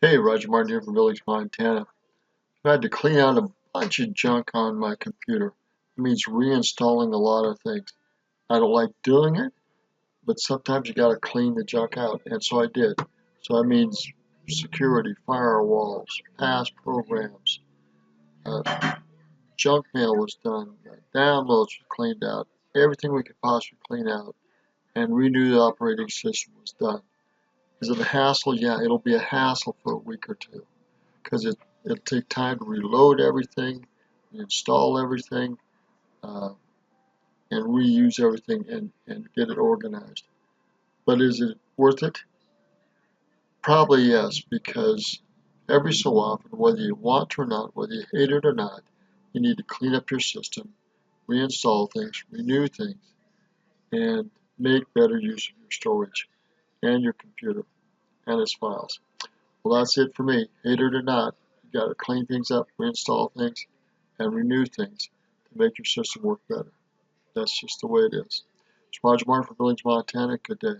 Hey, Roger Martin here from Village, Montana. I had to clean out a bunch of junk on my computer. It means reinstalling a lot of things. I don't like doing it, but sometimes you got to clean the junk out, and so I did. So that means security, firewalls, past programs, junk mail was done, downloads were cleaned out, everything we could possibly clean out, and renew the operating system was done. Is it a hassle? Yeah, it'll be a hassle for a week or two, because it'll take time to reload everything, install everything, uh, and reuse everything and get it organized. But is it worth it? Probably yes, because every so often, whether you want to or not, whether you hate it or not, you need to clean up your system, reinstall things, renew things, and make better use of your storage and your computer and its files. Well, that's it for me. Hate it or not, you got to clean things up, reinstall things, and renew things to make your system work better. That's just the way it is. It's Roger Martin from Village, Montana. Good day.